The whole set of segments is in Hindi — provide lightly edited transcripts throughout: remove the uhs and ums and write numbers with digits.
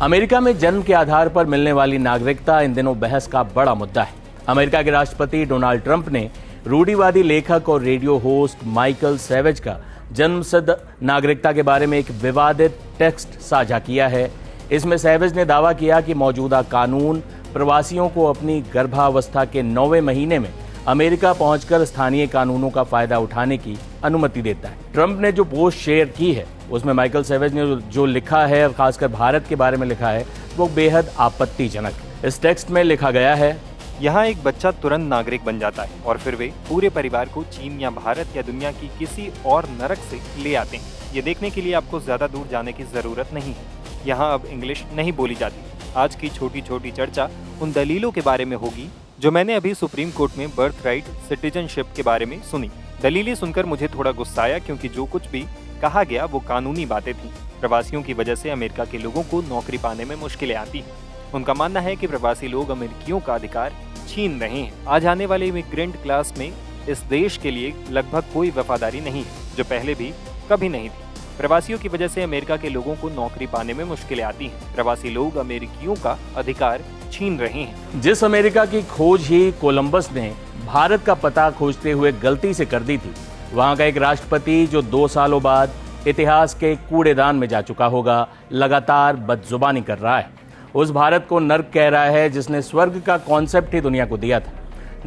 अमेरिका में जन्म के आधार पर मिलने वाली नागरिकता इन दिनों बहस का बड़ा मुद्दा है। अमेरिका के राष्ट्रपति डोनाल्ड ट्रंप ने रूढ़िवादी लेखक और रेडियो होस्ट माइकल सैवेज का जन्मसिद्ध नागरिकता के बारे में एक विवादित टेक्स्ट साझा किया है। इसमें सैवेज ने दावा किया कि मौजूदा कानून प्रवासियों को अपनी गर्भावस्था के 9वें महीने में अमेरिका पहुंचकर स्थानीय कानूनों का फायदा उठाने की अनुमति देता है। ट्रंप ने जो पोस्ट शेयर की है उसमें माइकल सैवेज ने जो लिखा है, खासकर भारत के बारे में लिखा है, वो बेहद आपत्तिजनक है। इस टेक्स्ट में लिखा गया है, यहाँ एक बच्चा तुरंत नागरिक बन जाता है और फिर वे पूरे परिवार को चीन या भारत या दुनिया की किसी और नरक से ले आते हैं। ये देखने के लिए आपको ज्यादा दूर जाने की जरूरत नहीं है। यहाँ अब इंग्लिश नहीं बोली जाती। आज की छोटी छोटी चर्चा उन दलीलों के बारे में होगी जो मैंने अभी सुप्रीम कोर्ट में बर्थ राइट सिटीजनशिप के बारे में सुनी। दलीलें सुनकर मुझे थोड़ा गुस्सा आया, क्योंकि जो कुछ भी कहा गया वो कानूनी बातें थी। प्रवासियों की वजह से अमेरिका के लोगों को नौकरी पाने में मुश्किलें आती हैं। उनका मानना है कि प्रवासी लोग अमेरिकियों का अधिकार छीन रहे हैं। आज आने वाले इमिग्रेंट क्लास में इस देश के लिए लगभग कोई वफादारी नहीं है, जो पहले भी कभी नहीं थी। प्रवासियों की वजह से अमेरिका के लोगों को नौकरी पाने में मुश्किलें आती हैं। प्रवासी लोग अमेरिकियों का अधिकार छीन रहे हैं। जिस अमेरिका की खोज ही कोलंबस ने भारत का पता खोजते हुए गलती से कर दी थी, वहां का एक राष्ट्रपति जो 2 सालों बाद इतिहास के कूड़ेदान में जा चुका होगा, लगातार बदजुबानी कर रहा है। उस भारत को नर्क कह रहा है जिसने स्वर्ग का कॉन्सेप्ट ही दुनिया को दिया था।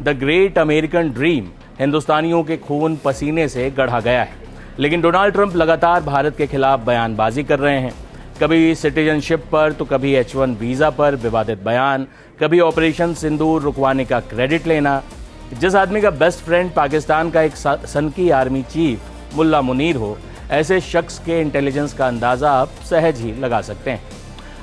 द ग्रेट अमेरिकन ड्रीम हिंदुस्तानियों के खून पसीने से गढ़ा गया है। लेकिन डोनाल्ड ट्रंप लगातार भारत के खिलाफ बयानबाजी कर रहे हैं। कभी सिटीजनशिप पर तो कभी H1 वीज़ा पर विवादित बयान, कभी ऑपरेशन सिंदूर रुकवाने का क्रेडिट लेना। जिस आदमी का बेस्ट फ्रेंड पाकिस्तान का एक सनकी आर्मी चीफ मुल्ला मुनीर हो, ऐसे शख्स के इंटेलिजेंस का अंदाज़ा आप सहज ही लगा सकते हैं।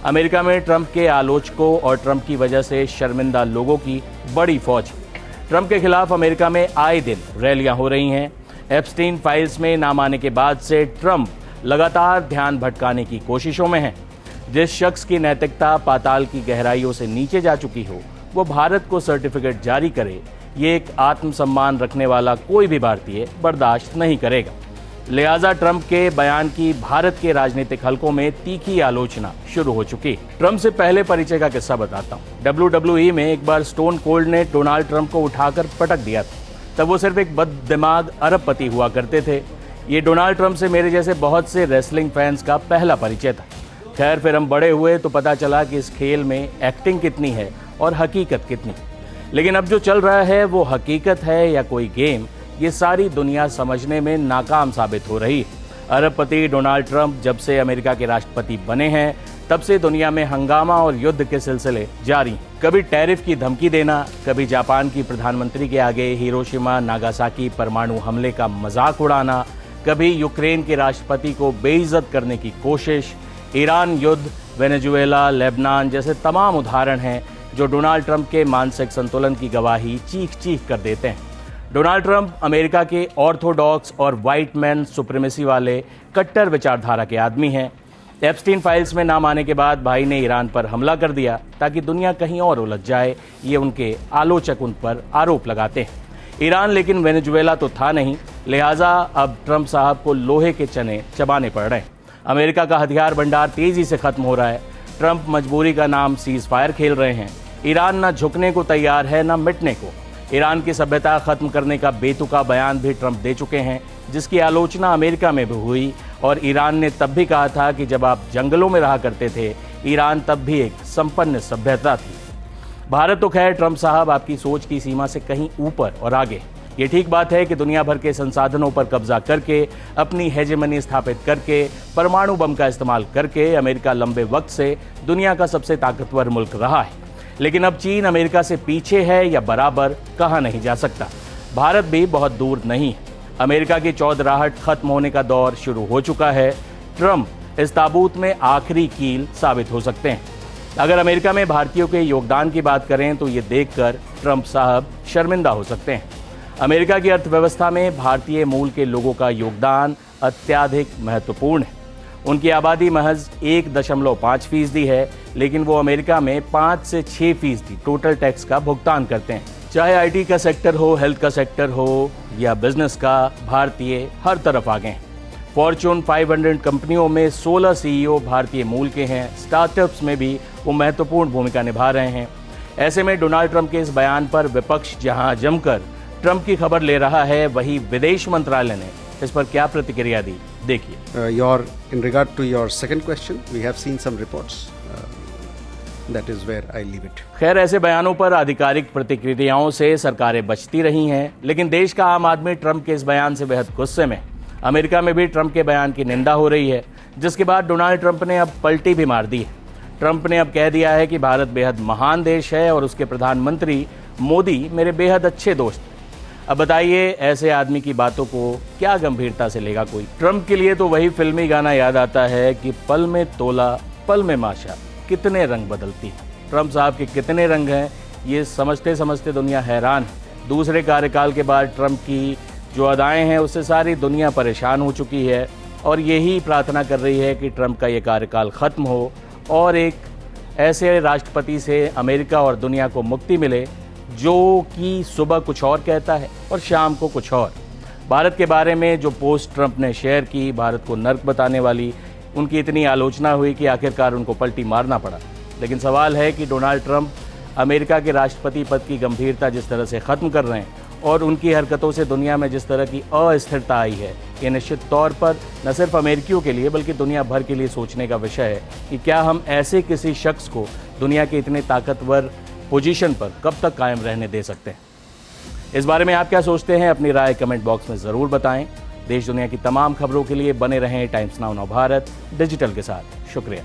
अमेरिका में ट्रंप के आलोचकों और ट्रंप की वजह से शर्मिंदा लोगों की बड़ी फौज है। ट्रंप के खिलाफ अमेरिका में आए दिन रैलियां हो रही हैं। एप्स्टीन फाइल्स में नाम आने के बाद से ट्रंप लगातार ध्यान भटकाने की कोशिशों में हैं। जिस शख्स की नैतिकता पाताल की गहराइयों से नीचे जा चुकी हो, वो भारत को सर्टिफिकेट जारी करे, ये एक आत्मसम्मान रखने वाला कोई भी भारतीय बर्दाश्त नहीं करेगा। लिहाजा ट्रंप के बयान की भारत के राजनीतिक हलकों में तीखी आलोचना शुरू हो चुकी है। ट्रंप से पहले परिचय का किस्सा बताता हूँ। WWE में एक बार स्टोन कोल्ड ने डोनाल्ड ट्रंप को उठाकर पटक दिया था। तब वो सिर्फ एक बददिमाग अरबपति हुआ करते थे। ये डोनाल्ड ट्रंप से मेरे जैसे बहुत से रेसलिंग फैंस का पहला परिचय था। खैर, फिर हम बड़े हुए तो पता चला कि इस खेल में एक्टिंग कितनी है और हकीकत कितनी। लेकिन अब जो चल रहा है वो हकीकत है या कोई गेम, ये सारी दुनिया समझने में नाकाम साबित हो रही है। अरबपति डोनाल्ड ट्रंप जब से अमेरिका के राष्ट्रपति बने हैं, तब से दुनिया में हंगामा और युद्ध के सिलसिले जारी हैं। कभी टैरिफ की धमकी देना, कभी जापान की प्रधानमंत्री के आगे हिरोशिमा नागासाकी परमाणु हमले का मजाक उड़ाना, कभी यूक्रेन के राष्ट्रपति को बेइज्जत करने की कोशिश। ईरान युद्ध, वेनेजुएला, लेबनान जैसे तमाम उदाहरण हैं जो डोनाल्ड ट्रंप के मानसिक संतुलन की गवाही चीख चीख कर देते हैं। डोनाल्ड ट्रंप अमेरिका के ऑर्थोडॉक्स और वाइट मैन सुप्रीमेसी वाले कट्टर विचारधारा के आदमी हैं। एप्स्टीन फाइल्स में नाम आने के बाद भाई ने ईरान पर हमला कर दिया ताकि दुनिया कहीं और उलझ जाए, ये उनके आलोचक उन पर आरोप लगाते हैं। ईरान लेकिन वेनेजुएला तो था नहीं, लिहाजा अब ट्रंप साहब को लोहे के चने चबाने पड़ रहे हैं। अमेरिका का हथियार भंडार तेजी से खत्म हो रहा है। ट्रंप मजबूरी का नाम सीज फायर खेल रहे हैं। ईरान न झुकने को तैयार है न मिटने को। ईरान की सभ्यता खत्म करने का बेतुका बयान भी ट्रंप दे चुके हैं, जिसकी आलोचना अमेरिका में भी हुई। और ईरान ने तब भी कहा था कि जब आप जंगलों में रहा करते थे, ईरान तब भी एक संपन्न सभ्यता थी। भारत तो खैर ट्रंप साहब आपकी सोच की सीमा से कहीं ऊपर और आगे। ये ठीक बात है कि दुनिया भर के संसाधनों पर कब्जा करके, अपनी हेजेमनी स्थापित करके, परमाणु बम का इस्तेमाल करके अमेरिका लंबे वक्त से दुनिया का सबसे ताकतवर मुल्क रहा है। लेकिन अब चीन अमेरिका से पीछे है या बराबर, कहा नहीं जा सकता। भारत भी बहुत दूर नहीं है। अमेरिका की चौधराहट खत्म होने का दौर शुरू हो चुका है। ट्रंप इस ताबूत में आखिरी कील साबित हो सकते हैं। अगर अमेरिका में भारतीयों के योगदान की बात करें तो ये देखकर ट्रंप साहब शर्मिंदा हो सकते हैं। अमेरिका की अर्थव्यवस्था में भारतीय मूल के लोगों का योगदान अत्यधिक महत्वपूर्ण है। उनकी आबादी महज 1.5% है, लेकिन वो अमेरिका में 5 से 6% टोटल टैक्स का भुगतान करते हैं। चाहे IT का सेक्टर हो, हेल्थ का सेक्टर हो या बिजनेस का, भारतीय हर तरफ आगे हैं। फॉर्च्यून 500 कंपनियों में 16 CEO भारतीय मूल के हैं। स्टार्टअप्स में भी वो महत्वपूर्ण भूमिका निभा रहे हैं। ऐसे में डोनाल्ड ट्रंप के इस बयान पर विपक्ष जहां जमकर ट्रंप की खबर ले रहा है, वहीं विदेश मंत्रालय ने इस पर क्या प्रतिक्रिया दी, देखिए। In regard to your second question, we have seen some reports. That is where I leave it. खैर, ऐसे बयानों पर आधिकारिक प्रतिक्रियाओं से सरकारें बचती रही हैं, लेकिन देश का आम आदमी ट्रंप के इस बयान से बेहद गुस्से में। अमेरिका में भी ट्रंप के बयान की निंदा हो रही है, जिसके बाद डोनाल्ड ट्रंप ने अब पलटी भी मार दी है। ट्रंप ने अब कह दिया है कि भारत बेहद महान देश है और उसके प्रधानमंत्री मोदी मेरे बेहद अच्छे दोस्त हैं। अब बताइए, ऐसे आदमी की बातों को क्या गंभीरता से लेगा कोई? ट्रंप के लिए तो वही फिल्मी गाना याद आता है कि पल में तोला पल में माशा, कितने रंग बदलती है। ट्रंप साहब के कितने रंग हैं, ये समझते समझते दुनिया हैरान है। दूसरे कार्यकाल के बाद ट्रंप की जो अदाएं हैं, उससे सारी दुनिया परेशान हो चुकी है और यही प्रार्थना कर रही है कि ट्रंप का ये कार्यकाल ख़त्म हो और एक ऐसे राष्ट्रपति से अमेरिका और दुनिया को मुक्ति मिले जो कि सुबह कुछ और कहता है और शाम को कुछ और। भारत के बारे में जो पोस्ट ट्रंप ने शेयर की, भारत को नर्क बताने वाली, उनकी इतनी आलोचना हुई कि आखिरकार उनको पलटी मारना पड़ा। लेकिन सवाल है कि डोनाल्ड ट्रंप अमेरिका के राष्ट्रपति पद की गंभीरता जिस तरह से ख़त्म कर रहे हैं और उनकी हरकतों से दुनिया में जिस तरह की अस्थिरता आई है, ये निश्चित तौर पर न सिर्फ अमेरिकियों के लिए बल्कि दुनिया भर के लिए सोचने का विषय है कि क्या हम ऐसे किसी शख्स को दुनिया के इतने ताकतवर पोजीशन पर कब तक कायम रहने दे सकते हैं। इस बारे में आप क्या सोचते हैं? अपनी राय कमेंट बॉक्स में ज़रूर बताएं। देश दुनिया की तमाम खबरों के लिए बने रहें टाइम्स नाउ भारत डिजिटल के साथ। शुक्रिया।